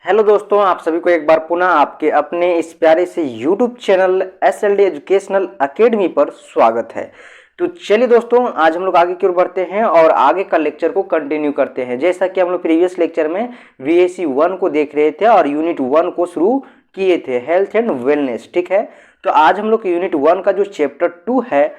Hello दोस्तों, आप सभी को एक बार पुनः आपके अपने इस प्यारे से YouTube channel SLD educational academy पर स्वागत है। तो चलिए दोस्तों, आज हम लोग आगे की ओर बढ़ते हैं और आगे का लेक्चर को कंटिन्यू करते हैं। जैसा कि हम लोग प्रीवियस लेक्चर में VAC 1 को देख रहे थे और यूनिट 1 को शुरू किए थे, हेल्थ एंड वेलनेस। ठीक है, तो आज हम लोग यूनिट 1 का जो चैप्टर 2 है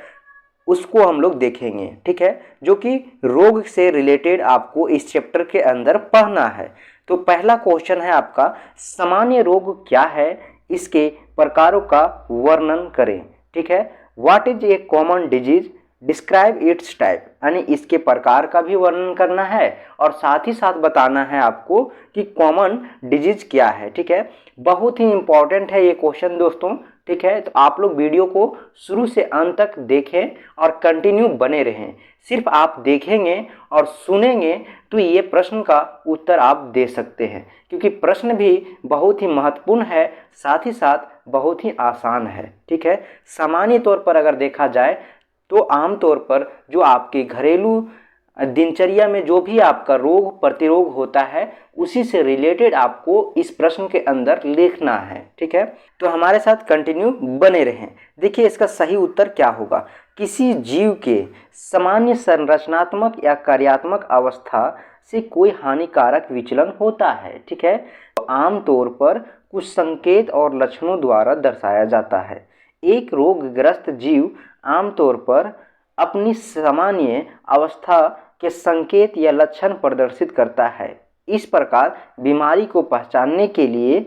उसको हम लोग देखेंगे। ठीक है, जो कि रोग से रिलेटेड आपको इस चैप्टर के अंदर पढ़ना है। तो पहला क्वेश्चन है आपका, सामान्य रोग क्या है, इसके प्रकारों का वर्णन करें। ठीक है, what is a common disease, describe it's type, यानी इसके प्रकार का भी वर्णन करना है और साथ ही साथ बताना है आपको कि कॉमन डिजीज क्या है। ठीक है, बहुत ही इंपॉर्टेंट है ये क्वेश्चन दोस्तों। ठीक है, तो आप लोग वीडियो को शुरू से अंत तक देखें और कंटिन्यू बने रहें। सिर्फ आप देखेंगे और सुनेंगे तो ये प्रश्न का उत्तर आप दे सकते हैं, क्योंकि प्रश्न भी बहुत ही महत्वपूर्ण है, साथ ही साथ बहुत ही आसान है। ठीक है, सामान्य तौर पर अगर देखा जाए तो आमतौर पर जो आपके घरेलू दिनचर्या में जो भी आपका रोग प्रतिरोग होता है उसी से रिलेटेड आपको इस प्रश्न के अंदर लिखना है। ठीक है, तो हमारे साथ कंटिन्यू बने रहें। देखिए, इसका सही उत्तर क्या होगा। किसी जीव के सामान्य संरचनात्मक या कार्यात्मक अवस्था से कोई हानिकारक विचलन होता है। ठीक है, तो आमतौर पर कुछ संकेत और लक्षणों द्वारा दर्शाया जाता है। एक रोगग्रस्त जीव आमतौर पर अपनी सामान्य अवस्था के संकेत या लक्षण प्रदर्शित करता है। इस प्रकार बीमारी को पहचानने के लिए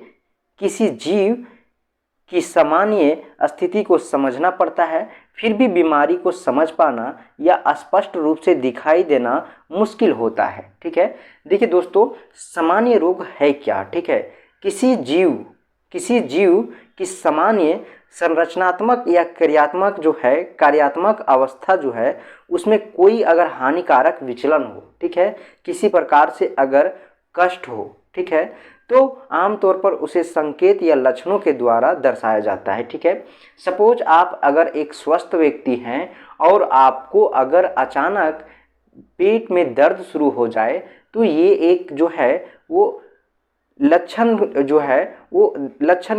किसी जीव की सामान्य स्थिति को समझना पड़ता है, फिर भी बीमारी को समझ पाना या स्पष्ट रूप से दिखाई देना मुश्किल होता है। ठीक है, देखिए दोस्तों, सामान्य रोग है क्या। ठीक है, किसी जीव की सामान्य संरचनात्मक या कार्यात्मक अवस्था जो है उसमें कोई अगर हानिकारक विचलन हो, ठीक है, किसी प्रकार से अगर कष्ट हो, ठीक है, तो आमतौर पर उसे संकेत या लक्षणों के द्वारा दर्शाया जाता है। ठीक है, सपोज आप अगर एक स्वस्थ व्यक्ति हैं और आपको अगर अचानक पेट में दर्द शुरू हो जाए तो ये एक जो है वो लक्षण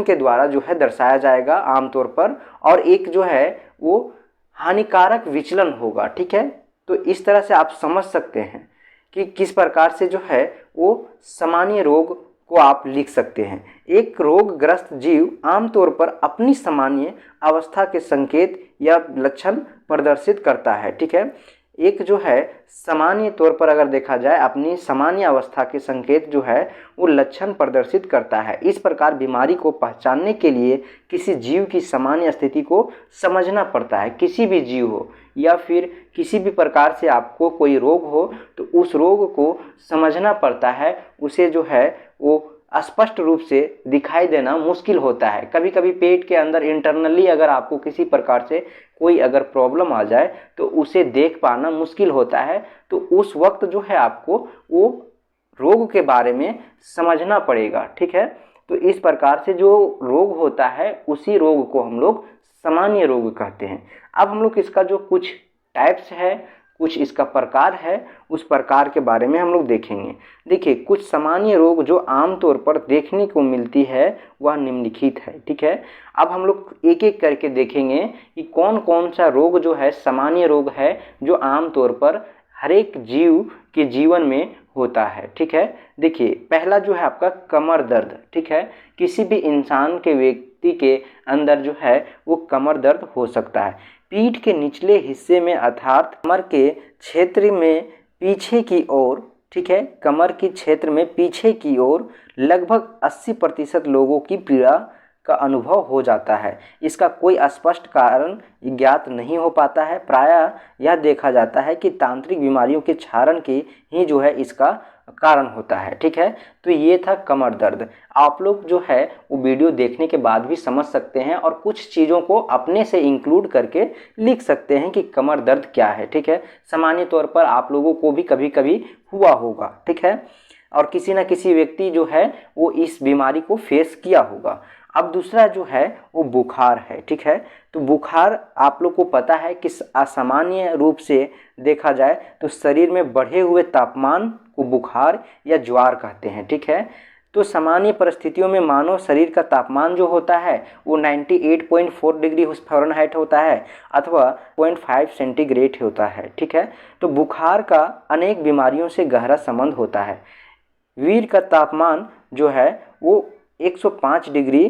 के द्वारा जो है दर्शाया जाएगा आमतौर पर, और एक जो है वो हानिकारक विचलन होगा। ठीक है, तो इस तरह से आप समझ सकते हैं कि किस प्रकार से जो है वो सामान्य रोग को आप लिख सकते हैं। एक रोगग्रस्त जीव आमतौर पर अपनी सामान्य अवस्था के संकेत या लक्षण प्रदर्शित करता है। ठीक है, एक जो है सामान्य तौर पर अगर देखा जाए अपनी सामान्य अवस्था के संकेत जो है वो लक्षण प्रदर्शित करता है। इस प्रकार बीमारी को पहचानने के लिए किसी जीव की सामान्य स्थिति को समझना पड़ता है। किसी भी जीव हो या फिर किसी भी प्रकार से आपको कोई रोग हो तो उस रोग को समझना पड़ता है, उसे जो है वो स्पष्ट रूप से दिखाई देना मुश्किल होता है। कभी कभी पेट के अंदर इंटरनली अगर आपको किसी प्रकार से कोई अगर प्रॉब्लम आ जाए तो उसे देख पाना मुश्किल होता है, तो उस वक्त जो है आपको वो रोग के बारे में समझना पड़ेगा। ठीक है, तो इस प्रकार से जो रोग होता है उसी रोग को हम लोग सामान्य रोग कहते हैं। अब हम लोग इसका जो कुछ टाइप्स है, कुछ इसका प्रकार है, उस प्रकार के बारे में हम लोग देखेंगे। देखिए, कुछ सामान्य रोग जो आमतौर पर देखने को मिलती है वह निम्नलिखित है। ठीक है, अब हम लोग एक एक करके देखेंगे कि कौन कौन सा रोग जो है सामान्य रोग है जो आमतौर पर हर एक जीव के जीवन में होता है। ठीक है, देखिए, पहला जो है आपका कमर दर्द। ठीक है, किसी भी इंसान के व्यक्ति के अंदर जो है वो कमर दर्द हो सकता है। पीठ के निचले हिस्से में अर्थात कमर के क्षेत्र में पीछे की ओर, ठीक है, कमर के क्षेत्र में पीछे की ओर लगभग 80% लोगों की पीड़ा का अनुभव हो जाता है। इसका कोई स्पष्ट कारण ज्ञात नहीं हो पाता है। प्रायः यह देखा जाता है कि तांत्रिक बीमारियों के क्षरण के ही जो है इसका कारण होता है। ठीक है, तो ये था कमर दर्द। आप लोग जो है वो वीडियो देखने के बाद भी समझ सकते हैं और कुछ चीज़ों को अपने से इंक्लूड करके लिख सकते हैं कि कमर दर्द क्या है। ठीक है, सामान्य तौर पर आप लोगों को भी कभी कभी हुआ होगा। ठीक है, और किसी न किसी व्यक्ति जो है वो इस बीमारी को फेस किया होगा। अब दूसरा जो है वो बुखार है। ठीक है, तो बुखार आप लोग को पता है कि असामान्य रूप से देखा जाए तो शरीर में बढ़े हुए तापमान को बुखार या ज्वार कहते हैं। ठीक है, तो तो सामान्य परिस्थितियों में मानव शरीर का तापमान जो होता है वो 98.4 डिग्री फ़ारेनहाइट होता है अथवा 0.5 सेंटीग्रेड होता है। ठीक है, तो बुखार का अनेक बीमारियों से गहरा संबंध होता है। वीर का तापमान जो है वो 105 डिग्री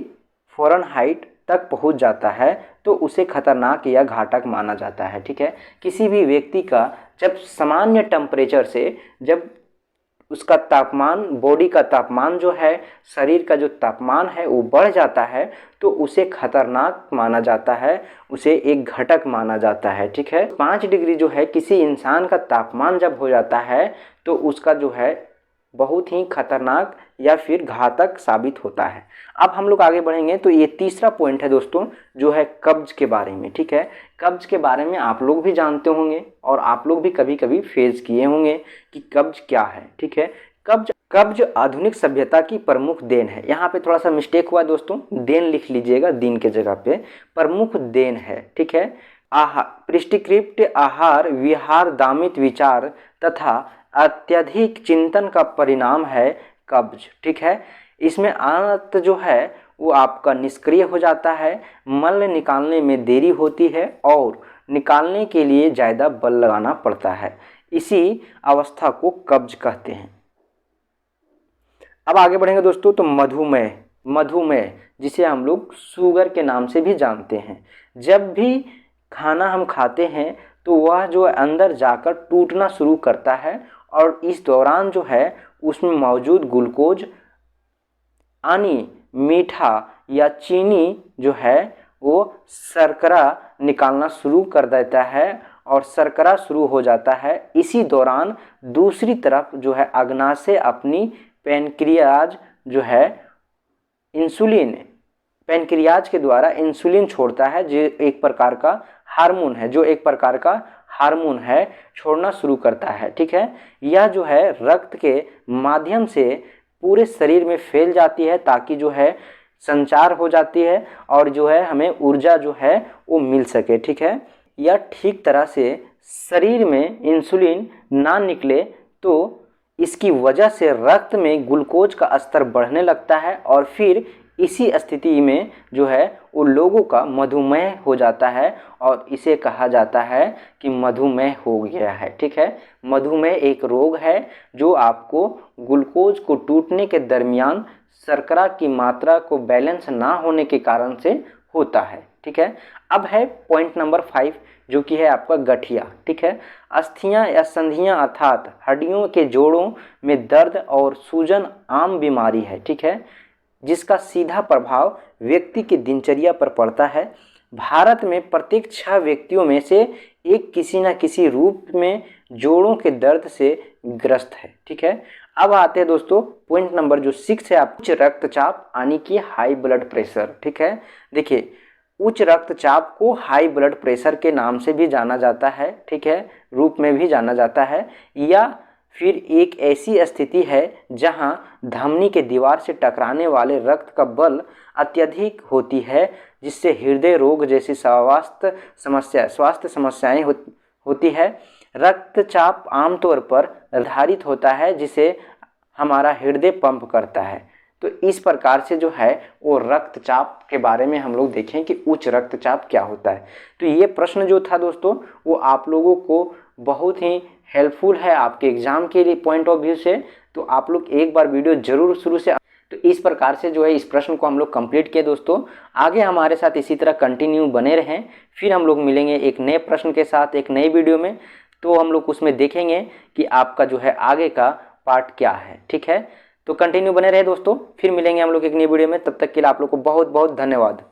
फ़ारेनहाइट तक पहुंच जाता है तो उसे खतरनाक या घातक माना जाता है। ठीक है, किसी भी व्यक्ति का जब सामान्य टेम्परेचर से जब उसका तापमान, बॉडी का तापमान जो है, शरीर का जो तापमान है वो बढ़ जाता है तो उसे खतरनाक माना जाता है, उसे एक घटक माना जाता है। ठीक है, 5 डिग्री जो है किसी इंसान का तापमान जब हो जाता है तो उसका जो है बहुत ही खतरनाक या फिर घातक साबित होता है। अब हम लोग आगे बढ़ेंगे तो ये तीसरा पॉइंट है दोस्तों जो है कब्ज के बारे में। ठीक है, कब्ज के बारे में आप लोग भी जानते होंगे और आप लोग भी कभी कभी फेस किए होंगे कि कब्ज क्या है। ठीक है, कब्ज आधुनिक सभ्यता की प्रमुख देन है। यहाँ पे थोड़ा सा मिस्टेक हुआ दोस्तों, देन लिख लीजिएगा, दिन के जगह पे प्रमुख देन है। ठीक है, पृष्ठकृत आहार विहार दामित विचार तथा अत्यधिक चिंतन का परिणाम है कब्ज। ठीक है, इसमें आंत जो है वो आपका निष्क्रिय हो जाता है, मल निकालने में देरी होती है और निकालने के लिए ज़्यादा बल लगाना पड़ता है। इसी अवस्था को कब्ज कहते हैं। अब आगे बढ़ेंगे दोस्तों तो मधुमेह जिसे हम लोग शुगर के नाम से भी जानते हैं। जब भी खाना हम खाते हैं तो वह जो अंदर जाकर टूटना शुरू करता है और इस दौरान जो है उसमें मौजूद ग्लूकोज यानी मीठा या चीनी जो है वो शर्करा निकालना शुरू कर देता है और शर्करा शुरू हो जाता है। इसी दौरान दूसरी तरफ जो है अग्नाशय अपनी पैनक्रियाज जो है इंसुलिन, पैनक्रियाज के द्वारा इंसुलिन छोड़ता है जो एक प्रकार का हार्मोन है, छोड़ना शुरू करता है। ठीक है, यह जो है रक्त के माध्यम से पूरे शरीर में फैल जाती है ताकि जो है संचार हो जाती है और जो है हमें ऊर्जा जो है वो मिल सके। ठीक है, या ठीक तरह से शरीर में इंसुलिन ना निकले तो इसकी वजह से रक्त में ग्लूकोज का स्तर बढ़ने लगता है और फिर इसी स्थिति में जो है वो लोगों का मधुमेह हो जाता है और इसे कहा जाता है कि मधुमेह हो गया है। ठीक है, मधुमेह एक रोग है जो आपको ग्लूकोज को टूटने के दरमियान शर्करा की मात्रा को बैलेंस ना होने के कारण से होता है। ठीक है, अब है पॉइंट नंबर 5 जो कि है आपका गठिया। ठीक है, अस्थियां या संधियां अर्थात हड्डियों के जोड़ों में दर्द और सूजन आम बीमारी है। ठीक है, जिसका सीधा प्रभाव व्यक्ति की दिनचर्या पर पड़ता है। भारत में प्रत्येक 6 व्यक्तियों में से एक किसी न किसी रूप में जोड़ों के दर्द से ग्रस्त है। ठीक है, अब आते हैं दोस्तों पॉइंट नंबर जो 6 है आप उच्च रक्तचाप यानी कि हाई ब्लड प्रेशर। ठीक है, देखिए उच्च रक्तचाप को हाई ब्लड प्रेशर के नाम से भी जाना जाता है। ठीक है, रूप में भी जाना जाता है, या फिर एक ऐसी स्थिति है जहां धमनी के दीवार से टकराने वाले रक्त का बल अत्यधिक होती है जिससे हृदय रोग जैसी स्वास्थ्य समस्याएं होती है। रक्तचाप आमतौर पर निर्धारित होता है जिसे हमारा हृदय पंप करता है। तो इस प्रकार से जो है वो रक्तचाप के बारे में हम लोग देखें कि उच्च रक्तचाप क्या होता है। तो ये प्रश्न जो था दोस्तों वो आप लोगों को बहुत ही हेल्पफुल है आपके एग्जाम के लिए पॉइंट ऑफ व्यू से। तो आप लोग एक बार वीडियो जरूर शुरू से, तो इस प्रकार से जो है इस प्रश्न को हम लोग कंप्लीट किए दोस्तों। आगे हमारे साथ इसी तरह कंटिन्यू बने रहें, फिर हम लोग मिलेंगे एक नए प्रश्न के साथ एक नई वीडियो में। तो हम लोग उसमें देखेंगे कि आपका जो है आगे का पार्ट क्या है। ठीक है, तो कंटिन्यू बने रहे दोस्तों, फिर मिलेंगे हम लोग एक नई वीडियो में। तब तक के लिए आप लोग को बहुत बहुत धन्यवाद।